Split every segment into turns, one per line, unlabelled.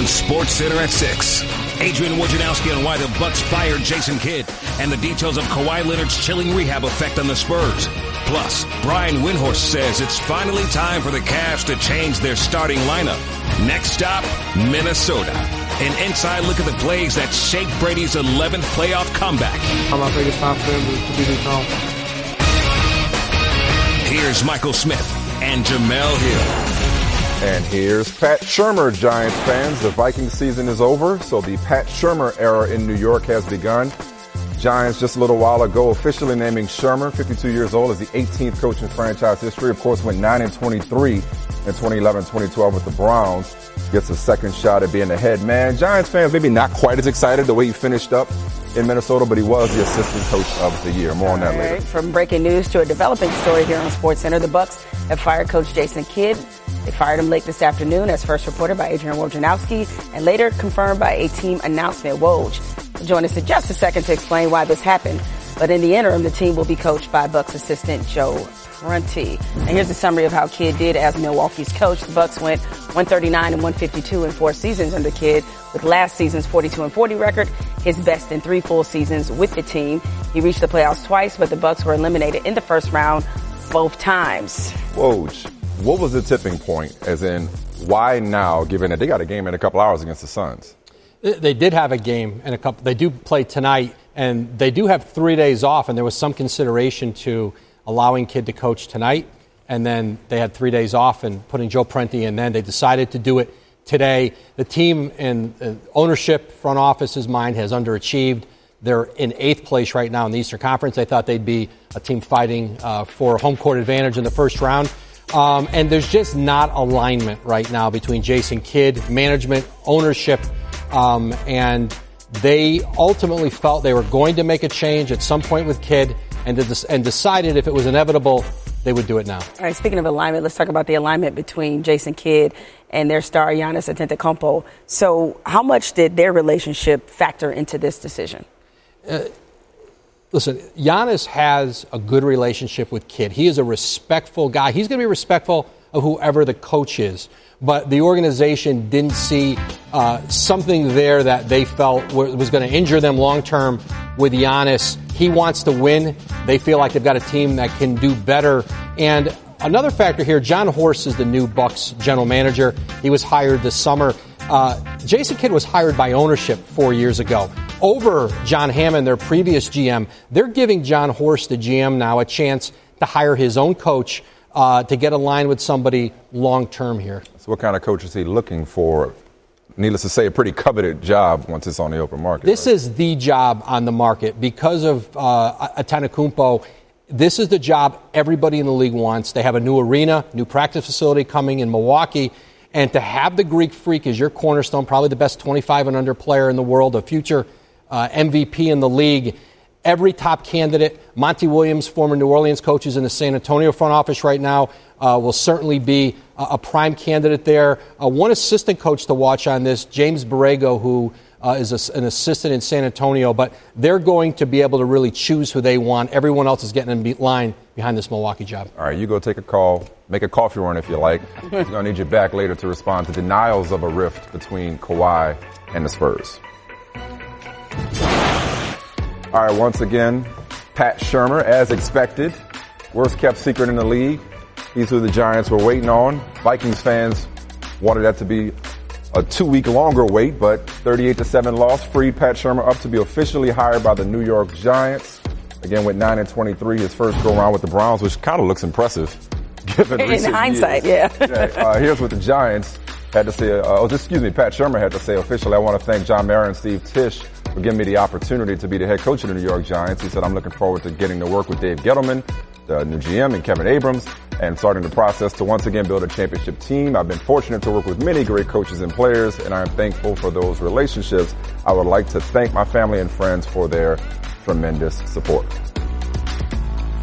on SportsCenter at 6. Adrian Wojnarowski on why the Bucks fired Jason Kidd and the details of Kawhi Leonard's chilling rehab effect on the Spurs. Plus, Brian Windhorst says it's finally time for the Cavs to change their starting lineup. Next stop, Minnesota. An inside look at the plays that shake Brady's 11th playoff comeback.
I think it's time for him to beat his home.
Here's Michael Smith and Jamel Hill.
And here's Pat Shurmur, Giants fans. The Vikings season is over, so the Pat Shurmur era in New York has begun. Giants just a little while ago officially naming Shurmur, 52 years old, as the 18th coach in franchise history. Of course, went 9-23 in 2011-2012 with the Browns. Gets a second shot at being the head man. Giants fans maybe not quite as excited the way he finished up in Minnesota, but he was the assistant coach of the year. More on that later.
From breaking news to a developing story here on SportsCenter, the Bucks have fired Coach Jason Kidd. They fired him late this afternoon, as first reported by Adrian Wojnarowski and later confirmed by a team announcement. Woj will join us in just a second to explain why this happened. But in the interim, the team will be coached by Bucks assistant Joe Prunty. And here's a summary of how Kidd did as Milwaukee's coach. The Bucks went 139-152 in 4 seasons under Kidd, with last season's 42-40 record his best in 3 full seasons with the team. He reached the playoffs twice, but the Bucks were eliminated in the first round both times.
Woj, what was the tipping point, as in why now, given that they got a game in a couple hours against the Suns?
They did have a game in a couple. They do play tonight, and they do have 3 days off, and there was some consideration to allowing Kidd to coach tonight, and then they had 3 days off and putting Joe Prunty in. Then they decided to do it today. The team and ownership, front office's mind has underachieved. They're in 8th place right now in the Eastern Conference. They thought they'd be a team fighting for home court advantage in the first round. And there's just not alignment right now between Jason Kidd, management, ownership, and they ultimately felt they were going to make a change at some point with Kidd and decided if it was inevitable, they would do it now.
All right, speaking of alignment, let's talk about the alignment between Jason Kidd and their star Giannis Antetokounmpo. So how much did their relationship factor into this decision?
Listen, Giannis has a good relationship with Kidd. He is a respectful guy. He's going to be respectful of whoever the coach is. But the organization didn't see something there that they felt was going to injure them long term with Giannis. He wants to win. They feel like they've got a team that can do better. And another factor here, John Horst is the new Bucks general manager. He was hired this summer. Jason Kidd was hired by ownership 4 years ago. Over John Hammond, their previous GM, they're giving John Horst, the GM, now a chance to hire his own coach to get aligned with somebody long-term here.
So what kind of coach is he looking for? Needless to say, a pretty coveted job once it's on the open market.
This is the job on the market. Because of Antetokounmpo, this is the job everybody in the league wants. They have a new arena, new practice facility coming in Milwaukee. And to have the Greek Freak as your cornerstone, probably the best 25 and under player in the world, a future MVP in the league, every top candidate, Monty Williams, former New Orleans coach, is in the San Antonio front office right now, will certainly be a prime candidate there. One assistant coach to watch on this, James Borrego, who is an assistant in San Antonio, but they're going to be able to really choose who they want. Everyone else is getting in line behind this Milwaukee job.
All right, you go take a call, make a coffee run if you like. We're going to need you back later to respond to denials of a rift between Kawhi and the Spurs. All right, once again, Pat Shurmur, as expected, worst kept secret in the league. He's who the Giants were waiting on. Vikings fans wanted that to be a 2-week longer wait, but 38-7 loss freed Pat Shurmur up to be officially hired by the New York Giants. Again, with 9-23, his first go-around with the Browns, which kind of looks impressive, given recent
in hindsight,
years.
yeah.
Here's what the Giants had to say. Pat Shurmur had to say officially. I want to thank John Mara and Steve Tisch for giving me the opportunity to be the head coach of the New York Giants. He said, I'm looking forward to getting to work with Dave Gettleman, the new GM, and Kevin Abrams, and starting the process to once again build a championship team. I've been fortunate to work with many great coaches and players, and I am thankful for those relationships. I would like to thank my family and friends for their tremendous support.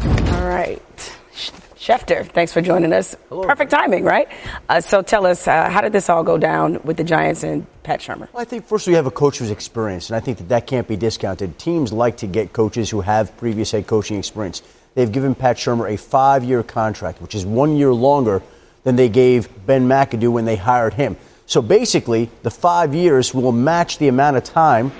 All right. Schefter, thanks for joining us.
Hello.
Perfect timing, right? So tell us, how did this all go down with the Giants and Pat Shurmur?
Well, I think first we have a coach who's experienced, and I think that can't be discounted. Teams like to get coaches who have previous head coaching experience. They've given Pat Shurmur a 5-year contract, which is 1 year longer than they gave Ben McAdoo when they hired him. So basically, the 5 years will match the amount of time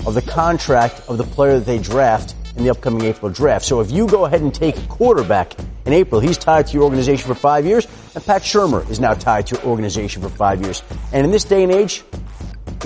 of the contract of the player that they draft in the upcoming April draft. So if you go ahead and take a quarterback in April, he's tied to your organization for 5 years, and Pat Shurmur is now tied to your organization for 5 years. And in this day and age,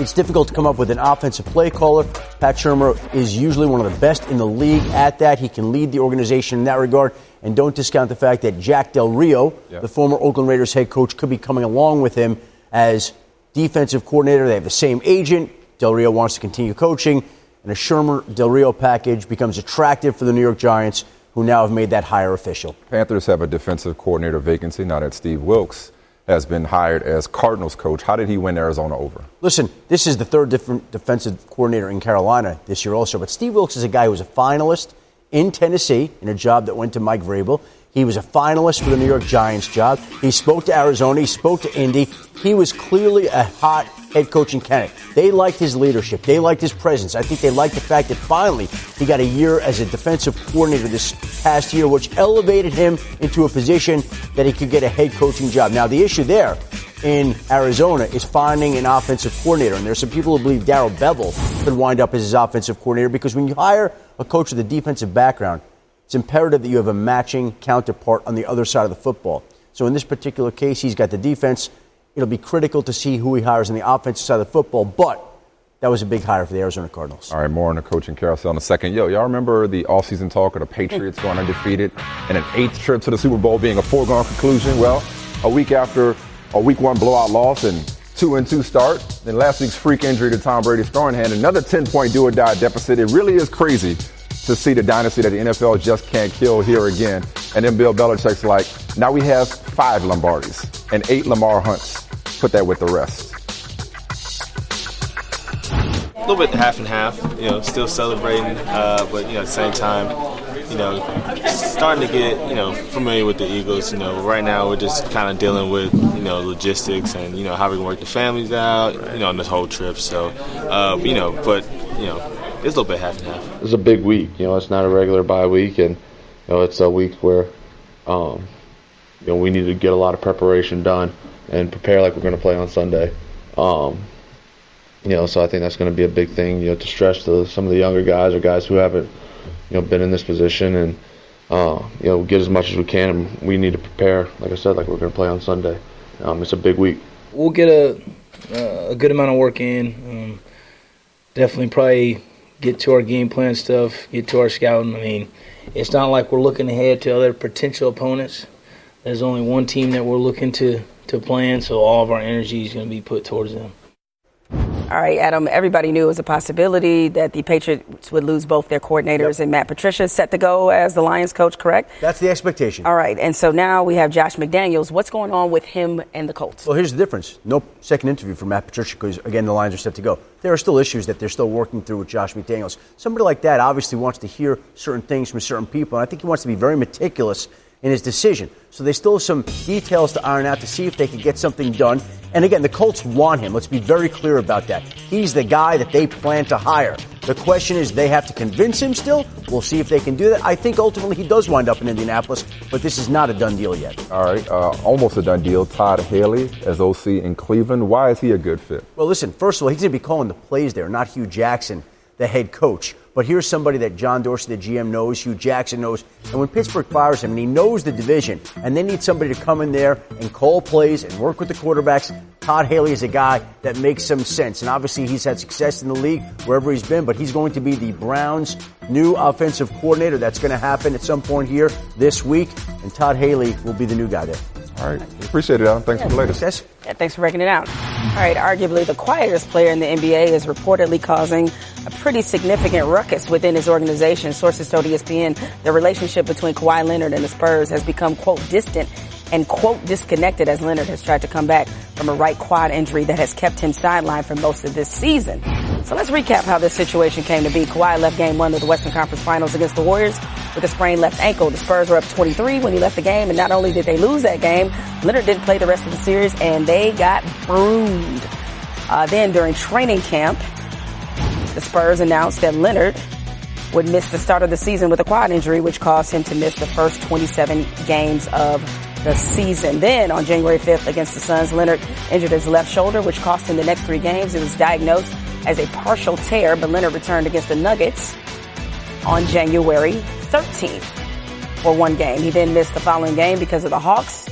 it's difficult to come up with an offensive play caller. Pat Shurmur is usually one of the best in the league at that. He can lead the organization in that regard. And don't discount the fact that Jack Del Rio, the former Oakland Raiders head coach, could be coming along with him as defensive coordinator. They have the same agent. Del Rio wants to continue coaching. And a Shurmur-Del Rio package becomes attractive for the New York Giants, who now have made that hire official.
Panthers have a defensive coordinator vacancy now that Steve Wilks has been hired as Cardinals coach. How did he win Arizona over?
Listen, this is the third different defensive coordinator in Carolina this year also. But Steve Wilks is a guy who was a finalist in Tennessee in a job that went to Mike Vrabel. He was a finalist for the New York Giants job. He spoke to Arizona. He spoke to Indy. He was clearly a hot head coaching candidate. They liked his leadership. They liked his presence. I think they liked the fact that finally he got a year as a defensive coordinator this past year, which elevated him into a position that he could get a head coaching job. Now, the issue there in Arizona is finding an offensive coordinator. And there's some people who believe Darrell Bevell could wind up as his offensive coordinator, because when you hire a coach with a defensive background, it's imperative that you have a matching counterpart on the other side of the football. So in this particular case, he's got the defense. It'll be critical to see who he hires on the offensive side of the football, but that was a big hire for the Arizona Cardinals.
All right, more on the coaching carousel in a second. Y'all remember the offseason talk of the Patriots going undefeated and an 8th trip to the Super Bowl being a foregone conclusion? Well, a week after a Week 1 blowout loss and 2-2 start, then last week's freak injury to Tom Brady's throwing hand, another 10-point do-or-die deficit. It really is crazy to see the dynasty that the NFL just can't kill here again. And then Bill Belichick's like, now we have 5 Lombardis and 8 Lamar Hunts. Put that with the rest.
A little bit half and half, still celebrating, but, at the same time, starting to get, familiar with the Eagles. Right now we're just kind of dealing with, logistics and, how we can work the families out, on this whole trip. So, it's a little bit half and half.
It's a big week. It's not a regular bye week, and it's a week where we need to get a lot of preparation done and prepare like we're going to play on Sunday. So I think that's going to be a big thing, to stress to some of the younger guys or guys who haven't, been in this position, and get as much as we can. And we need to prepare, like I said, like we're going to play on Sunday. It's a big week.
We'll get a good amount of work in. Definitely probably get to our game plan stuff, get to our scouting. I mean, it's not like we're looking ahead to other potential opponents. There's only one team that we're looking to plan, so all of our energy is going to be put towards them.
All right, Adam, everybody knew it was a possibility that the Patriots would lose both their coordinators, and Matt Patricia is set to go as the Lions coach, correct?
That's the expectation.
All right, and so now we have Josh McDaniels. What's going on with him and the Colts?
Well, here's the difference. No second interview for Matt Patricia because, again, the Lions are set to go. There are still issues that they're still working through with Josh McDaniels. Somebody like that obviously wants to hear certain things from certain people, and I think he wants to be very meticulous in his decision. So they still have some details to iron out to see if they can get something done. And again, the Colts want him. Let's be very clear about that. He's the guy that they plan to hire. The question is, they have to convince him still. We'll see if they can do that. I think ultimately he does wind up in Indianapolis, but this is not a done deal yet.
All right, almost a done deal. Todd Haley as OC in Cleveland. Why is he a good fit?
Well, listen, first of all, he's going to be calling the plays there, not Hugh Jackson, the head coach. But here's somebody that John Dorsey, the GM, knows, Hugh Jackson knows. And when Pittsburgh fires him, and he knows the division, and they need somebody to come in there and call plays and work with the quarterbacks, Todd Haley is a guy that makes some sense. And obviously he's had success in the league wherever he's been, but he's going to be the Browns' new offensive coordinator. That's going to happen at some point here this week, and Todd Haley will be the new guy there.
All right. Appreciate it, Adam. Thanks for the latest.
Yes.
Yeah, thanks for breaking it out. All right, arguably the quietest player in the NBA is reportedly causing a pretty significant ruckus within his organization. Sources told ESPN the relationship between Kawhi Leonard and the Spurs has become, quote, distant and, quote, disconnected as Leonard has tried to come back from a right quad injury that has kept him sidelined for most of this season. So let's recap how this situation came to be. Kawhi left Game 1 of the Western Conference Finals against the Warriors with a sprained left ankle. The Spurs were up 23 when he left the game, and not only did they lose that game, Leonard didn't play the rest of the series, and they got broomed. Then during training camp, the Spurs announced that Leonard would miss the start of the season with a quad injury, which caused him to miss the first 27 games of the season. Then on January 5th against the Suns, Leonard injured his left shoulder, which cost him the next 3 games. It was diagnosed as a partial tear, but Leonard returned against the Nuggets on January 13th for 1 game. He then missed the following game because of the Hawks,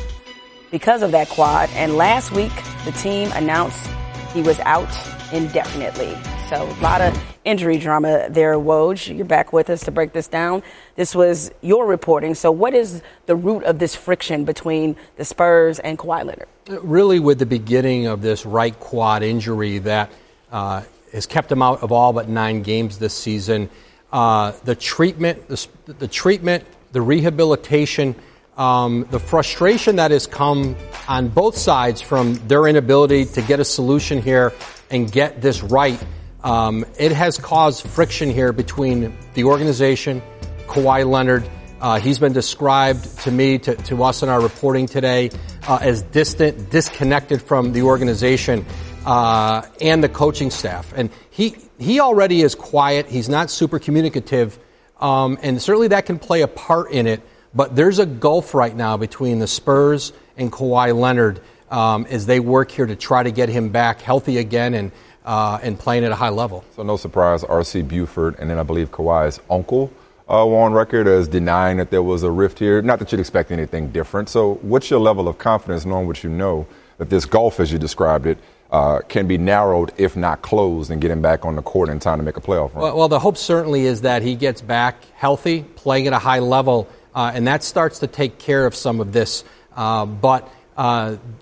because of that quad. And last week, the team announced he was out indefinitely. So a lot of injury drama there, Woj. You're back with us to break this down. This was your reporting. So what is the root of this friction between the Spurs and Kawhi Leonard?
Really with the beginning of this right quad injury that has kept him out of all but 9 games this season. The treatment, the rehabilitation, the frustration that has come on both sides from their inability to get a solution here and get this right. It has caused friction here between the organization, Kawhi Leonard. He's been described to me, to us in our reporting today, as distant, disconnected from the organization and the coaching staff. And he already is quiet. He's not super communicative, and certainly that can play a part in it. But there's a gulf right now between the Spurs and Kawhi Leonard as they work here to try to get him back healthy again and playing at a high level.
So no surprise, R.C. Buford and then I believe Kawhi's uncle were on record as denying that there was a rift here. Not that you'd expect anything different. So what's your level of confidence knowing what you know that this gulf, as you described it, can be narrowed, if not closed, and get him back on the court in time to make a playoff run?
Well, the hope certainly is that he gets back healthy, playing at a high level, and that starts to take care of some of this. But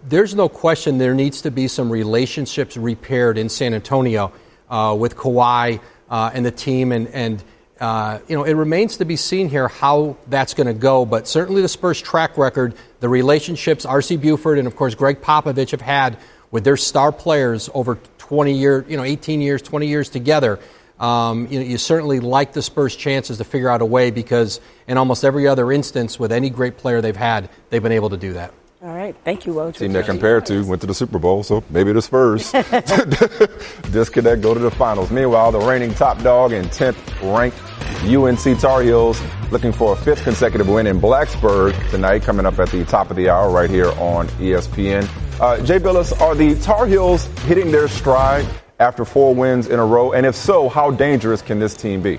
there's no question there needs to be some relationships repaired in San Antonio with Kawhi and the team. And it remains to be seen here how that's going to go. But certainly the Spurs' track record, the relationships R.C. Buford and, of course, Greg Popovich have had with their star players over 20 years, 18 years, 20 years together. You certainly like the Spurs' chances to figure out a way because in almost every other instance with any great player they've had, they've been able to do that.
All right. Thank you, Woj.
Team they're compared to went to the Super Bowl, so maybe the Spurs disconnect, go to the finals. Meanwhile, the reigning top dog and 10th ranked UNC Tar Heels looking for a 5th consecutive win in Blacksburg tonight, coming up at the top of the hour right here on ESPN. Jay Billis, are the Tar Heels hitting their stride after 4 wins in a row? And if so, how dangerous can this team be?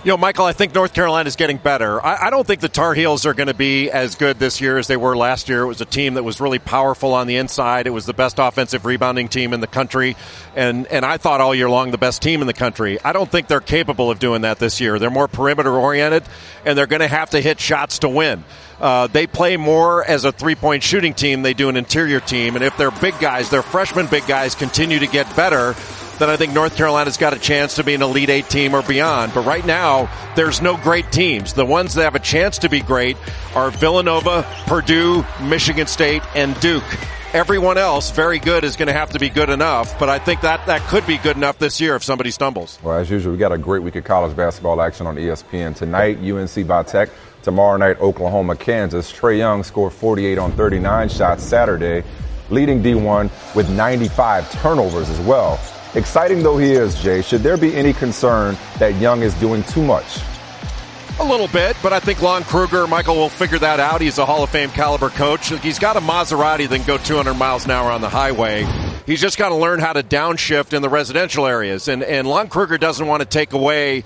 Michael, I think North Carolina is getting better. I don't think the Tar Heels are going to be as good this year as they were last year. It was a team that was really powerful on the inside. It was the best offensive rebounding team in the country. And I thought all year long the best team in the country. I don't think they're capable of doing that this year. They're more perimeter-oriented, and they're going to have to hit shots to win. They play more as a three-point shooting team. They do an interior team. And if their big guys, their freshman big guys, continue to get better, then I think North Carolina's got a chance to be an Elite 8 team or beyond. But right now, there's no great teams. The ones that have a chance to be great are Villanova, Purdue, Michigan State, and Duke. Everyone else, very good, is going to have to be good enough. But I think that could be good enough this year if somebody stumbles.
Well, as usual, we got a great week of college basketball action on ESPN tonight. UNC by Tech. Tomorrow night, Oklahoma, Kansas. Trae Young scored 48 on 39 shots Saturday, leading D1 with 95 turnovers as well. Exciting though he is, Jay, should there be any concern that Young is doing too much?
A little bit, but I think Lon Kruger, Michael, will figure that out. He's a Hall of Fame caliber coach. He's got a Maserati that can go 200 miles an hour on the highway. He's just got to learn how to downshift in the residential areas. And Lon Kruger doesn't want to take away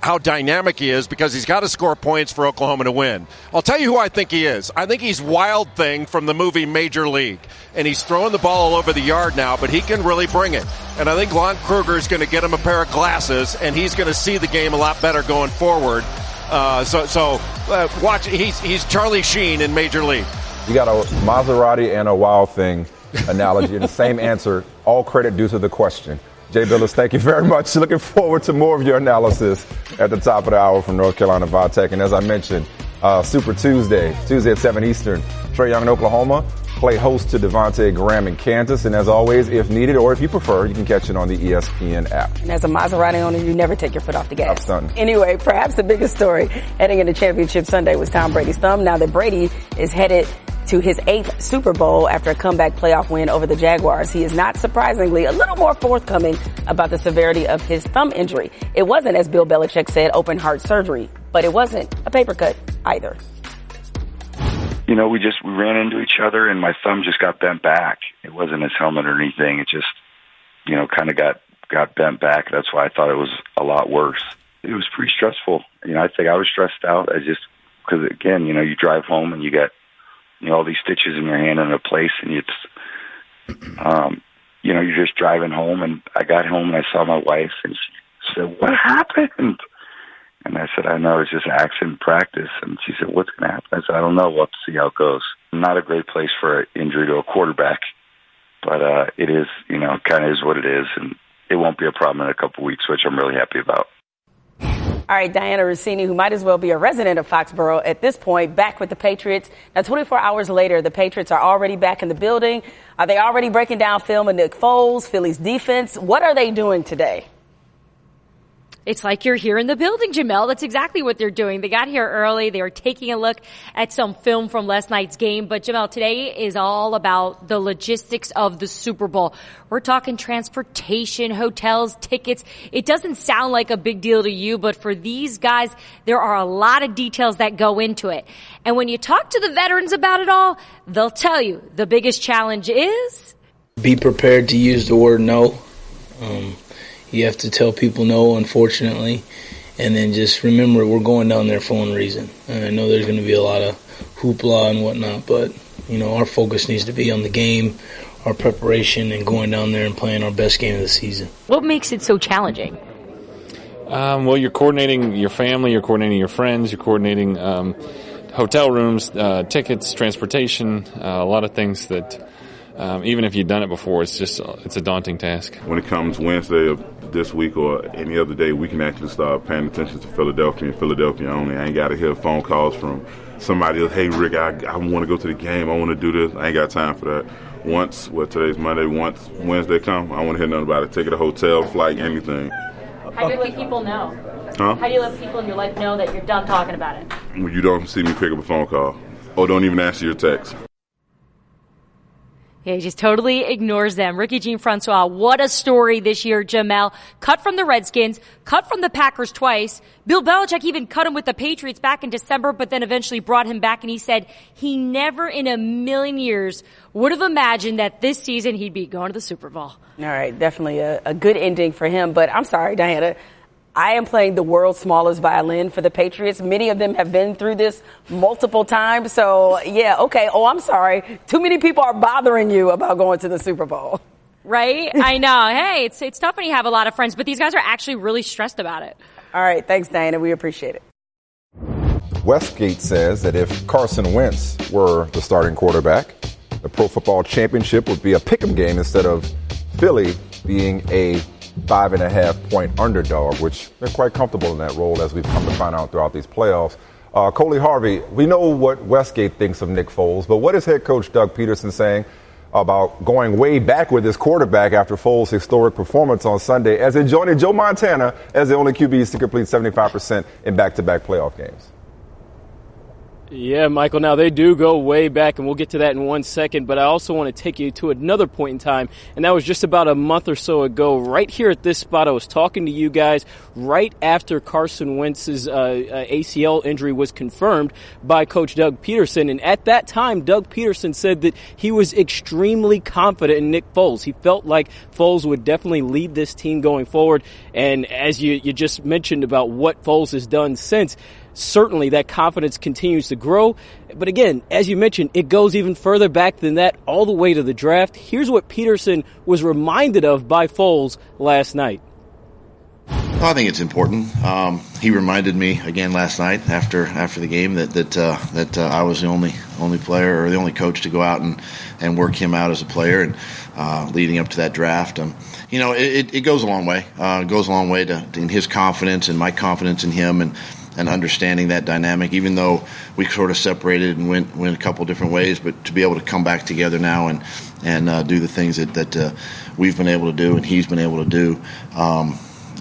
how dynamic he is because he's got to score points for Oklahoma to win. I'll tell you who I think he is. I think he's Wild Thing from the movie Major League. And he's throwing the ball all over the yard now, but he can really bring it. And I think Lon Kruger is going to get him a pair of glasses, and he's going to see the game a lot better going forward. Watch. He's Charlie Sheen in Major League.
You got a Maserati and a Wild Thing analogy, and the same answer. All credit due to the question. Jay Billis, thank you very much. Looking forward to more of your analysis at the top of the hour from North Carolina Tech. And as I mentioned, Super Tuesday at 7 Eastern. Trae Young in Oklahoma play host to Devontae Graham in Kansas. And as always, if needed or if you prefer, you can catch it on the ESPN app.
And as a Maserati owner, you never take your foot off the gas.
That's stunning.
Anyway, perhaps the biggest story heading into Championship Sunday was Tom Brady's thumb. Now that Brady is headed to his 8th Super Bowl after a comeback playoff win over the Jaguars, he is not surprisingly a little more forthcoming about the severity of his thumb injury. It wasn't, as Bill Belichick said, open heart surgery, but it wasn't a paper cut either.
we ran into each other, and my thumb just got bent back. It wasn't his helmet or anything. It just, kind of got bent back. That's why I thought it was a lot worse. It was pretty stressful. I think I was stressed out. Because again, you drive home and you got, all these stitches in your hand in a place, and it's, you're just driving home. And I got home and I saw my wife, and she said, "What happened?" And I said, "I know, it's just accident practice." And she said, "What's going to happen?" I said, "I don't know. We'll have to see how it goes." Not a great place for an injury to a quarterback, but it is, kind of is what it is, and it won't be a problem in a couple weeks, which I'm really happy about.
All right, Diana Rossini, who might as well be a resident of Foxborough at this point, back with the Patriots. Now, 24 hours later, the Patriots are already back in the building. Are they already breaking down film of Nick Foles, Philly's defense? What are they doing today?
It's like you're here in the building, Jamel. That's exactly what they're doing. They got here early. They were taking a look at some film from last night's game. But, Jamel, today is all about the logistics of the Super Bowl. We're talking transportation, hotels, tickets. It doesn't sound like a big deal to you, but for these guys, there are a lot of details that go into it. And when you talk to the veterans about it all, they'll tell you the biggest challenge is...
be prepared to use the word no. You have to tell people no, unfortunately, and then just remember we're going down there for one reason. And I know there's going to be a lot of hoopla and whatnot, but, our focus needs to be on the game, our preparation, and going down there and playing our best game of the season.
What makes it so challenging?
Well, you're coordinating your family, you're coordinating your friends, you're coordinating hotel rooms, tickets, transportation, a lot of things that... even if you've done it before, it's a daunting task.
When it comes Wednesday of this week or any other day, we can actually start paying attention to Philadelphia and Philadelphia only. I ain't got to hear phone calls from somebody else, "Hey, Rick, I want to go to the game. I want to do this." I ain't got time for that. Today's Monday, once Wednesday come, I want to hear nothing about it. Ticket, a hotel, flight, anything.
How do you let people know?
Huh?
How do you let people in your life know that you're done talking about it?
When you don't see me pick up a phone call or don't even answer your text.
Yeah, he just totally ignores them. Ricky Jean-Francois, what a story this year, Jamel. Cut from the Redskins, cut from the Packers twice. Bill Belichick even cut him with the Patriots back in December, but then eventually brought him back, and he said he never in a million years would have imagined that this season he'd be going to the Super Bowl.
All right, definitely a good ending for him, but I'm sorry, Diana. I am playing the world's smallest violin for the Patriots. Many of them have been through this multiple times. So, yeah, okay. Oh, I'm sorry. Too many people are bothering you about going to the Super Bowl.
Right? I know. Hey, it's tough when you have a lot of friends, but these guys are actually really stressed about it.
All right. Thanks, Diana. We appreciate it.
Westgate says that if Carson Wentz were the starting quarterback, the Pro Football Championship would be a pick'em game instead of Philly being a 5.5-point underdog, which they're quite comfortable in that role, as we've come to find out throughout these playoffs. Coley Harvey, we know what Westgate thinks of Nick Foles, but what is head coach Doug Peterson saying about going way back with his quarterback after Foles' historic performance on Sunday, as it joined Joe Montana as the only QB to complete 75% in back-to-back playoff games?
Yeah, Michael, now they do go way back, and we'll get to that in 1 second, but I also want to take you to another point in time, and that was just about a month or so ago. Right here at this spot, I was talking to you guys right after Carson Wentz's ACL injury was confirmed by Coach Doug Peterson, and at that time, Doug Peterson said that he was extremely confident in Nick Foles. He felt like Foles would definitely lead this team going forward, and as you just mentioned about what Foles has done since, certainly that confidence continues to grow. But again, as you mentioned, it goes even further back than that, all the way to the draft. Here's what Peterson was reminded of by Foles last night.
I think it's important. He reminded me again last night after the game that I was the only player or the only coach to go out and work him out as a player, and leading up to that draft. It goes a long way. It goes a long way in his confidence and my confidence in him, and understanding that dynamic, even though we sort of separated and went a couple different ways, but to be able to come back together now and do the things that we've been able to do and he's been able to do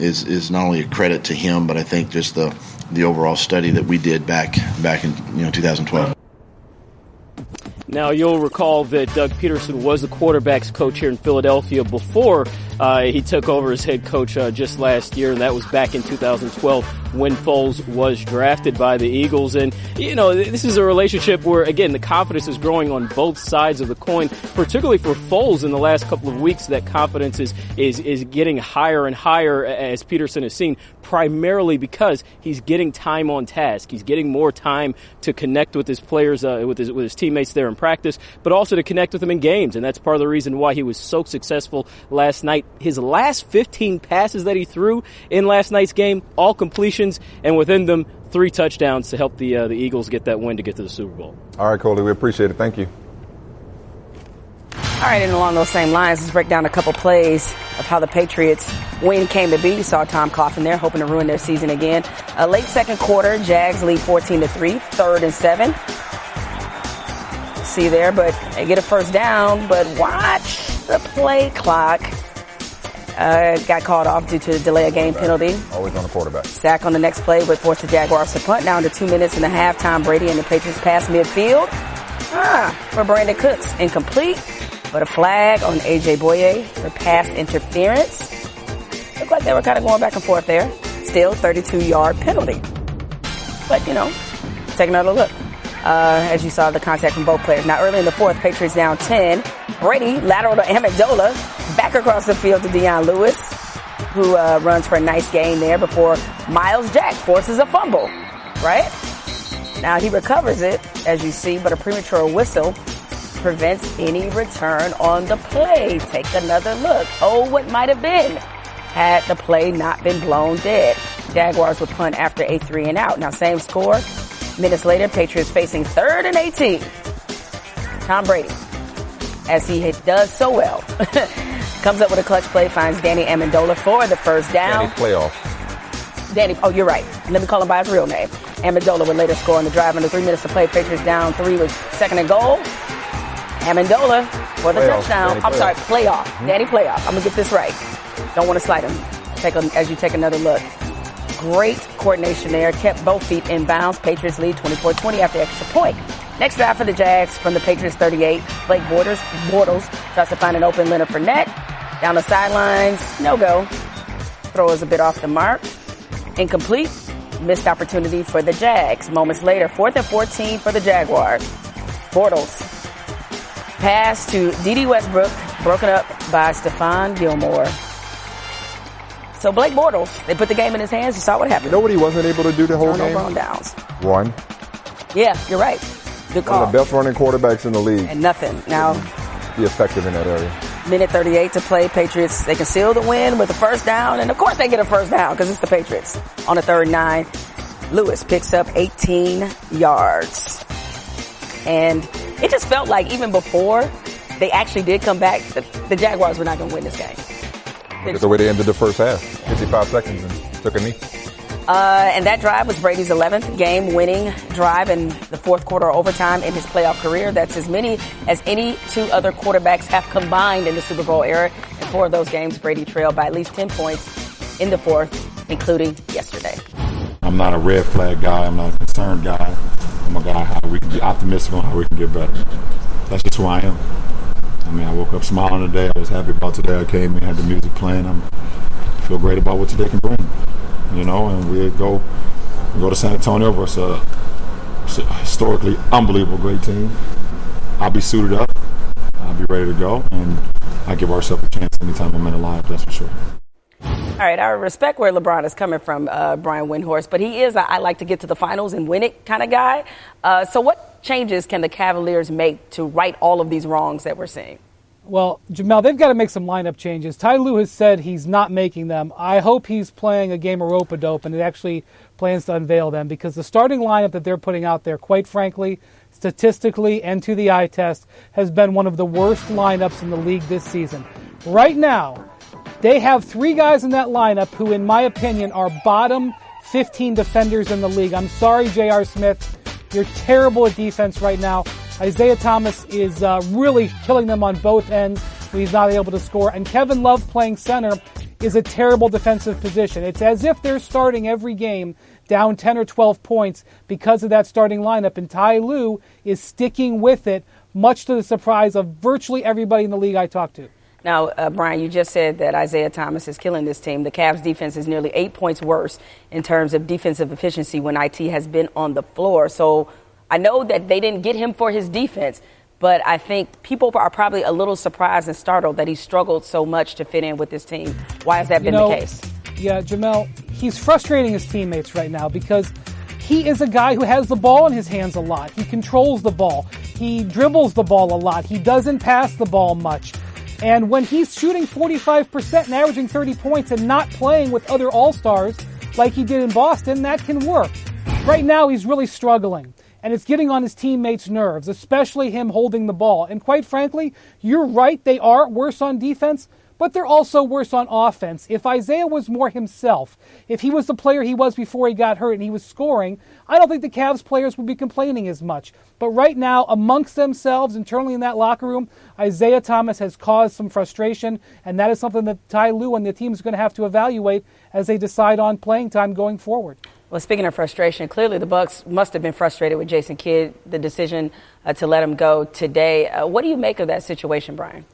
is not only a credit to him, but I think just the overall study that we did back in 2012.
Now, you'll recall that Doug Peterson was the quarterback's coach here in Philadelphia before He took over as head coach just last year, and that was back in 2012 when Foles was drafted by the Eagles. And, this is a relationship where, again, the confidence is growing on both sides of the coin, particularly for Foles in the last couple of weeks. That confidence is getting higher and higher, as Peterson has seen, primarily because he's getting time on task. He's getting more time to connect with his players, with his teammates there in practice, but also to connect with them in games. And that's part of the reason why he was so successful last night. His last 15 passes that he threw in last night's game, all completions, and within them, 3 touchdowns to help the Eagles get that win to get to the Super Bowl.
All right, Coley, we appreciate it. Thank you.
All right, and along those same lines, let's break down a couple plays of how the Patriots' win came to be. You saw Tom Coughlin there, hoping to ruin their season again. Late second quarter, Jags lead 14-3, 3rd and 7. See there, but they get a first down, but watch the play clock. Got called off due to the delay of game penalty.
Always on the quarterback.
Sack on the next play would force the Jaguars to punt. Now under 2 minutes and a half, Tom Brady and the Patriots pass midfield. For Brandon Cooks. Incomplete, but a flag on A.J. Boye for pass interference. Looked like they were kind of going back and forth there. Still 32-yard penalty. But, take another look. As you saw, the contact from both players. Now early in the fourth, Patriots down 10. Brady lateral to Amendola. Back across the field to Deion Lewis, who runs for a nice gain there before Miles Jack forces a fumble, right? Now he recovers it, as you see, but a premature whistle prevents any return on the play. Take another look. Oh, what might have been had the play not been blown dead. Jaguars would punt after a 3 and out. Now same score. Minutes later, Patriots facing 3rd and 18. Tom Brady, as he does so well, comes up with a clutch play, finds Danny Amendola for the first down. Danny, oh, you're right. Let me call him by his real name. Amendola would later score on the drive under 3 minutes to play. Patriots down 3 with 2nd and goal. Amendola for the touchdown. Playoff. Danny Playoff. I'm going to get this right. Don't want to slide him. As you take another look. Great coordination there. Kept both feet in bounds. Patriots lead 24-20 after extra point. Next drive for the Jags from the Patriots 38. Blake Bortles tries to find an open Leonard Fournette. Down the sidelines. No go. Throw is a bit off the mark. Incomplete. Missed opportunity for the Jags. Moments later, 4th and 14 for the Jaguars. Bortles. Pass to D.D. Westbrook. Broken up by Stephon Gilmore. So Blake Bortles, they put the game in his hands. You saw what happened.
You know what he wasn't able to do the whole game?
Turnover on downs.
Run.
Yeah, you're right. Good call.
One of the best running quarterbacks in the league.
And nothing. Now,
be effective in that area.
Minute 38 to play. Patriots, they can seal the win with a first down. And of course they get a first down because it's the Patriots. On the 3rd and 9, Lewis picks up 18 yards. And it just felt like even before they actually did come back, the Jaguars were not going to win this game.
Look at the way they ended the first half. 55 seconds and took a knee.
And that drive was Brady's 11th game-winning drive in the 4th quarter overtime in his playoff career. That's as many as any 2 other quarterbacks have combined in the Super Bowl era. In 4 of those games, Brady trailed by at least 10 points in the 4th, including yesterday.
I'm not a red flag guy. I'm not a concerned guy. I'm a guy how we can be optimistic on how we can get better. That's just who I am. I mean, I woke up smiling today. I was happy about today. I came in, had the music playing. I feel great about what today can bring. And we go to San Antonio versus a historically unbelievable great team. I'll be suited up. I'll be ready to go, and I give ourselves a chance anytime I'm in the lineup, that's for sure.
All right, I respect where LeBron is coming from, Brian Windhorst, but he is I like to get to the finals and win it kind of guy. So what changes can the Cavaliers make to right all of these wrongs that we're seeing?
Well, Jamel, they've got to make some lineup changes. Ty Lue has said he's not making them. I hope he's playing a game of rope-a-dope and it actually plans to unveil them, because the starting lineup that they're putting out there, quite frankly, statistically and to the eye test, has been one of the worst lineups in the league this season. Right now, they have 3 guys in that lineup who, in my opinion, are bottom 15 defenders in the league. I'm sorry, J.R. Smith. You're terrible at defense right now. Isaiah Thomas is really killing them on both ends when he's not able to score. And Kevin Love playing center is a terrible defensive position. It's as if they're starting every game down 10 or 12 points because of that starting lineup. And Ty Lue is sticking with it, much to the surprise of virtually everybody in the league I talked to.
Now, Brian, you just said that Isaiah Thomas is killing this team. The Cavs defense is nearly 8 points worse in terms of defensive efficiency when IT has been on the floor. So I know that they didn't get him for his defense, but I think people are probably a little surprised and startled that he struggled so much to fit in with this team. Why has that been the case?
Yeah, Jamel, he's frustrating his teammates right now because he is a guy who has the ball in his hands a lot. He controls the ball. He dribbles the ball a lot. He doesn't pass the ball much. And when he's shooting 45% and averaging 30 points and not playing with other all-stars like he did in Boston, that can work. Right now, he's really struggling. And it's getting on his teammates' nerves, especially him holding the ball. And quite frankly, you're right, they are worse on defense, but they're also worse on offense. If Isaiah was more himself, if he was the player he was before he got hurt and he was scoring, I don't think the Cavs players would be complaining as much. But right now, amongst themselves, internally in that locker room, Isaiah Thomas has caused some frustration, and that is something that Ty Lue and the team is going to have to evaluate as they decide on playing time going forward.
Well, speaking of frustration, clearly the Bucks must have been frustrated with Jason Kidd, the decision to let him go today. What do you make of that situation, Brian?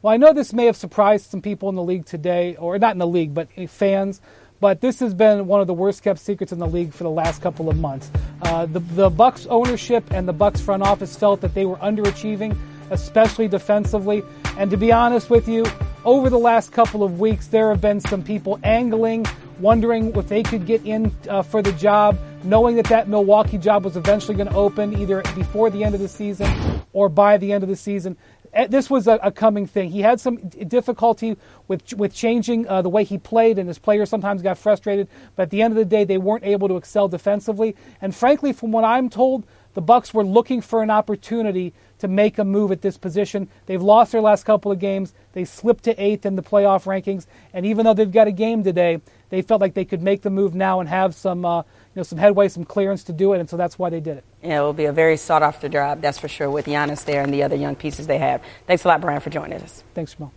Well, I know this may have surprised some people in the league today, or not in the league, but fans, but this has been one of the worst-kept secrets in the league for the last couple of months. The Bucks ownership and the Bucks front office felt that they were underachieving, especially defensively. And to be honest with you, over the last couple of weeks, there have been some people angling, wondering if they could get in for the job, knowing that Milwaukee job was eventually going to open either before the end of the season or by the end of the season. This was a coming thing. He had some difficulty with changing the way he played, and his players sometimes got frustrated. But at the end of the day, they weren't able to excel defensively. And frankly, from what I'm told, the Bucks were looking for an opportunity to make a move at this position. They've lost their last couple of games. They slipped to 8th in the playoff rankings. And even though they've got a game today, they felt like they could make the move now and have some some headway, some clearance to do it, and so that's why they did it.
Yeah, it will be a very sought-after job, that's for sure, with Giannis there and the other young pieces they have. Thanks a lot, Brian, for joining us.
Thanks, Jamal.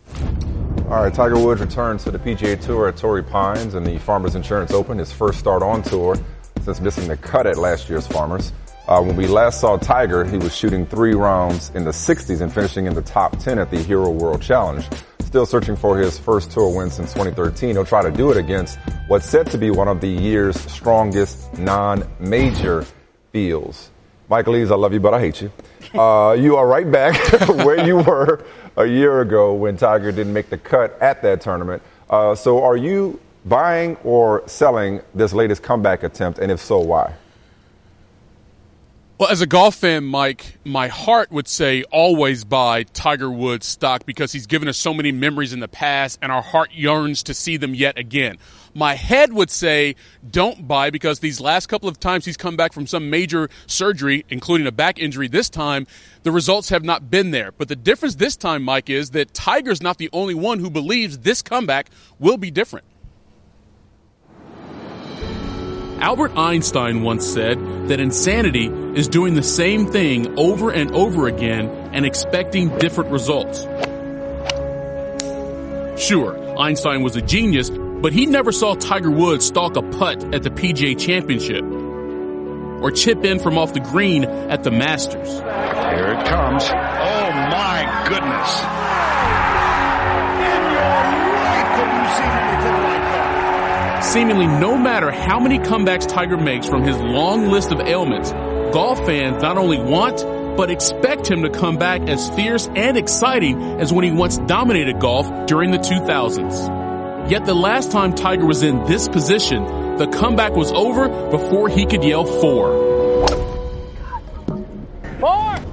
All right, Tiger Woods returns to the PGA Tour at Torrey Pines and the Farmers Insurance Open, his first start on tour since missing the cut at last year's Farmers. When we last saw Tiger, he was shooting 3 rounds in the 60s and finishing in the top 10 at the Hero World Challenge. Still searching for his first tour win since 2013. He'll try to do it against what's said to be one of the year's strongest non-major fields. Mike Lees, I love you, but I hate you. You are right back where you were a year ago when Tiger didn't make the cut at that tournament. So are you buying or selling this latest comeback attempt, and if so, why?
Well, as a golf fan, Mike, my heart would say always buy Tiger Woods stock because he's given us so many memories in the past, and our heart yearns to see them yet again. My head would say don't buy because these last couple of times he's come back from some major surgery, including a back injury this time, the results have not been there. But the difference this time, Mike, is that Tiger's not the only one who believes this comeback will be different. Albert Einstein once said that insanity is doing the same thing over and over again and expecting different results. Sure, Einstein was a genius, but he never saw Tiger Woods stalk a putt at the PGA Championship or chip in from off the green at the Masters.
Here it comes. Oh, my goodness. In your life have you seen anything like that?
Seemingly no matter how many comebacks Tiger makes from his long list of ailments, golf fans not only want, but expect him to come back as fierce and exciting as when he once dominated golf during the 2000s. Yet the last time Tiger was in this position, the comeback was over before he could yell 4.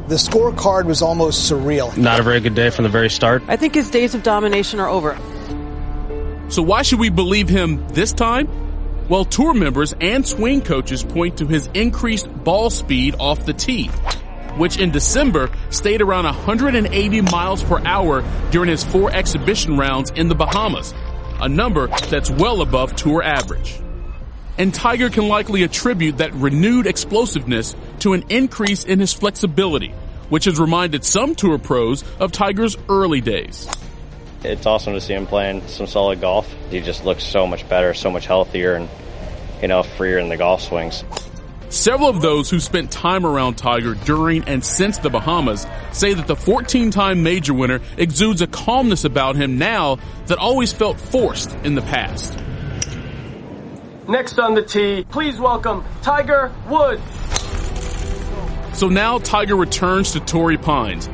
The scorecard was almost surreal.
Not a very good day from the very start.
I think his days of domination are over.
So why should we believe him this time? Well, tour members and swing coaches point to his increased ball speed off the tee, which in December stayed around 180 miles per hour during his 4 exhibition rounds in the Bahamas, a number that's well above tour average. And Tiger can likely attribute that renewed explosiveness to an increase in his flexibility, which has reminded some tour pros of Tiger's early days.
It's awesome to see him playing some solid golf. He just looks so much better, so much healthier, and, freer in the golf swings.
Several of those who spent time around Tiger during and since the Bahamas say that the 14-time major winner exudes a calmness about him now that always felt forced in the past.
Next on the tee, please welcome Tiger Woods.
So now Tiger returns to Torrey Pines,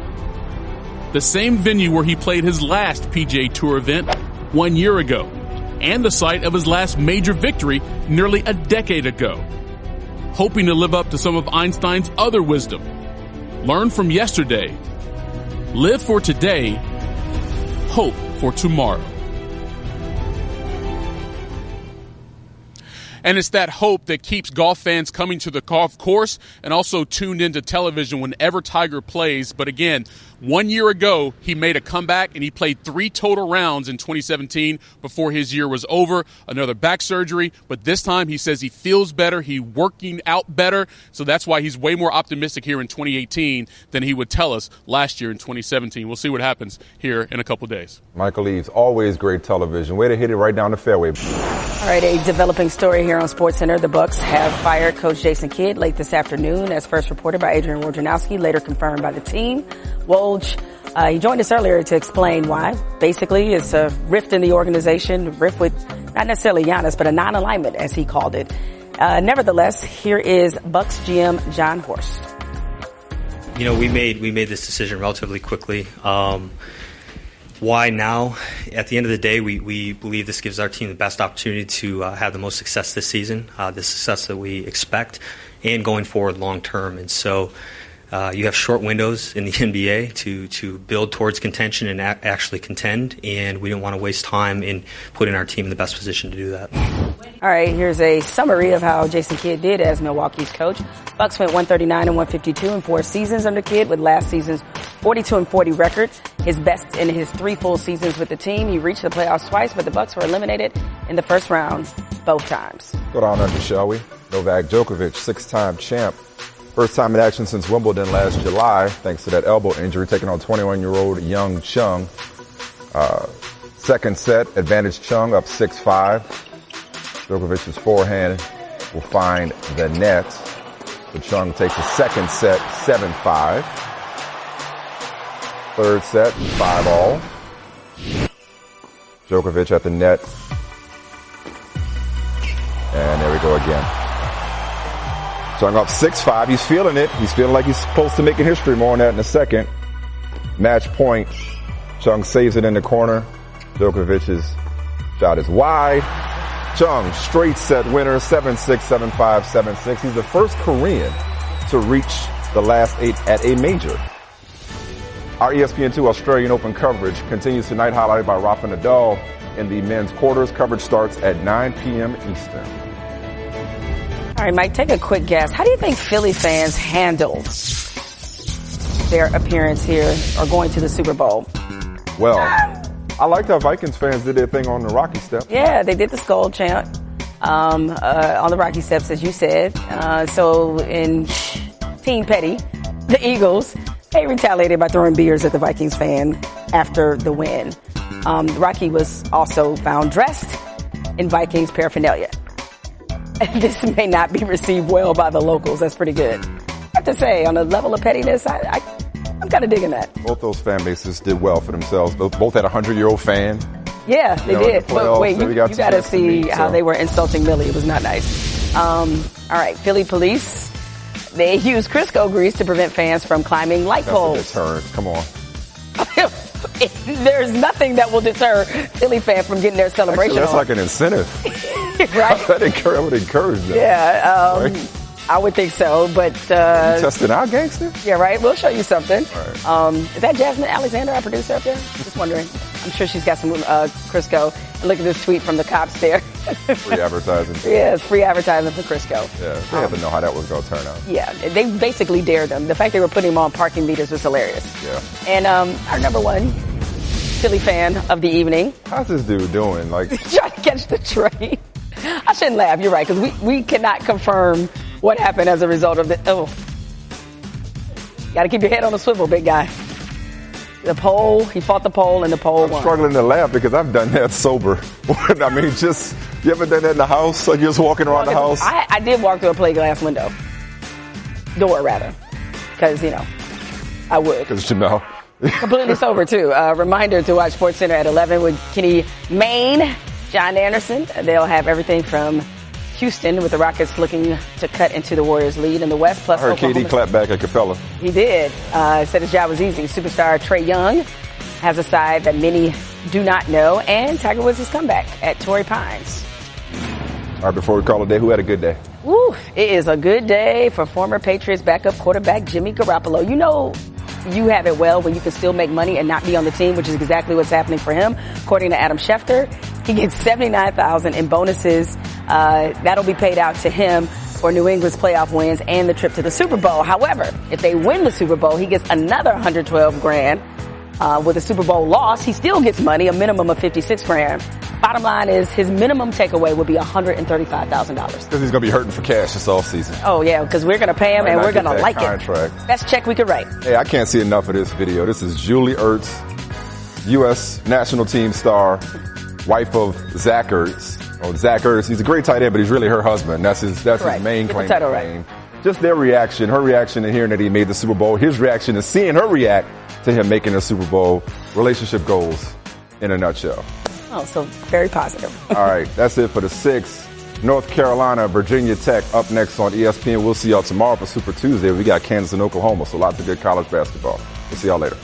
the same venue where he played his last PGA Tour event 1 year ago, and the site of his last major victory nearly a decade ago, hoping to live up to some of Einstein's other wisdom. Learn from yesterday, live for today, hope for tomorrow. And it's that hope that keeps golf fans coming to the golf course and also tuned into television whenever Tiger plays. But again, 1 year ago, he made a comeback and he played 3 total rounds in 2017 before his year was over. Another back surgery, but this time he says he feels better, he's working out better. So that's why he's way more optimistic here in 2018 than he would tell us last year in 2017. We'll see what happens here in a couple days.
Michael Eaves, always great television. Way to hit it right down the fairway.
All right, a developing story here on SportsCenter. The Bucks have fired Coach Jason Kidd late this afternoon, as first reported by Adrian Wojnarowski, later confirmed by the team. Woj, he joined us earlier to explain why. Basically, it's a rift in the organization, rift with not necessarily Giannis, but a non-alignment, as he called it. Nevertheless, here is Bucks GM John Horst.
You know, we made this decision relatively quickly. Why now? At the end of the day, we believe this gives our team the best opportunity to have the most success this season, the success that we expect, and going forward long term. And so you have short windows in the NBA to build towards contention and actually contend, and we didn't want to waste time in putting our team in the best position to do that.
All right, here's a summary of how Jason Kidd did as Milwaukee's coach. Bucks went 139 and 152 in 4 seasons under Kidd, with last season's 42 and 40 records. His best in his 3 full seasons with the team. He reached the playoffs twice, but the Bucks were eliminated in the first round both times.
Go down under, shall we? Novak Djokovic, 6-time champ. First time in action since Wimbledon last July, thanks to that elbow injury, taking on 21-year-old Young Chung. Second set, advantage Chung up 6-5. Djokovic's forehand will find the net. So Chung takes the second set, 7-5. Third set, 5-all. Djokovic at the net. And there we go again. Chung up 6-5. He's feeling it. He's feeling like he's close to making history. More on that in a second. Match point. Chung saves it in the corner. Djokovic's shot is wide. Chung, straight set winner, 7-6, 7-5, 7-6. He's the first Korean to reach the last 8 at a major. Our ESPN2 Australian Open coverage continues tonight, highlighted by Rafa Nadal in the men's quarters. Coverage starts at 9 p.m. Eastern.
All right, Mike, take a quick guess. How do you think Philly fans handled their appearance here or going to the Super Bowl?
Well, I liked how Vikings fans did their thing on the Rocky Steps.
Yeah, they did the skull chant on the Rocky Steps, as you said. So in Team Petty, the Eagles, they retaliated by throwing beers at the Vikings fan after the win. Rocky was also found dressed in Vikings paraphernalia. This may not be received well by the locals. That's pretty good. I have to say, on a level of pettiness, I'm kind of digging that.
Both those fan bases did well for themselves. Both had a 100-year-old fan.
Yeah, they did.
But
wait, you got to see how they were insulting Millie. It was not nice. All right, Philly police, they used Crisco grease to prevent fans from climbing light poles.
That's a deterrent. Come on.
There's nothing that will deter Philly fan from getting their celebration.
Actually, that's like an incentive.
Right?
I would encourage them.
Yeah,
right?
I would think so, but...
you testing out, gangster?
Yeah, right? We'll show you something.
Right.
Is that Jasmine Alexander, our producer up there? Just wondering. I'm sure she's got some Crisco. And look at this tweet from the cops there.
Free advertising.
Yeah, it's free advertising for Crisco.
Yeah, they have to know how that was going to turn out.
Yeah, they basically dared them. The fact they were putting them on parking meters was hilarious.
Yeah.
And our number one Philly fan of the evening.
How's this dude doing? Like
trying to catch the train. I shouldn't laugh. You're right, because we cannot confirm what happened as a result of the. Oh, got to keep your head on a swivel, big guy. The pole, he fought the pole, and the pole won.
I'm struggling to laugh because I've done that sober. I mean, you ever done that in the house? Like you're just walking around the house?
I did walk through a plate glass window. door, rather. Because, I would.
Because Jamel.
Completely sober, too. Reminder to watch SportsCenter at 11 with Kenny Mayne, John Anderson. They'll have everything from Houston with the Rockets looking to cut into the Warriors' lead in the West. Plus,
I heard KD clap back at Capella.
He did. Said his job was easy. Superstar Trae Young has a side that many do not know, and Tiger Woods' comeback at Torrey Pines.
All right, before we call it a day, who had a good day?
Woo, it is a good day for former Patriots backup quarterback Jimmy Garoppolo. You have it well when you can still make money and not be on the team, which is exactly what's happening for him. According to Adam Schefter, he gets $79,000 in bonuses. That'll be paid out to him for New England's playoff wins and the trip to the Super Bowl. However, if they win the Super Bowl, he gets another $112,000. With a Super Bowl loss, he still gets money, a minimum of $56,000. Bottom line is his minimum takeaway would be $135,000.
Because he's going to be hurting for cash this offseason.
Oh, yeah, because we're going to pay him and we're going to like
contract.
it. Best check we could write.
Hey, I can't see enough of this video. This is Julie Ertz, U.S. national team star, wife of Zach Ertz. Oh, Zach Ertz, he's a great tight end, but he's really her husband. That's his main claim to fame. Just their reaction, her reaction to hearing that he made the Super Bowl, his reaction to seeing her react to him making the Super Bowl. Relationship goals in a nutshell.
Oh, so very positive.
All right, that's it for the 6th. North Carolina, Virginia Tech up next on ESPN. We'll see y'all tomorrow for Super Tuesday. We got Kansas and Oklahoma, so lots of good college basketball. We'll see y'all later.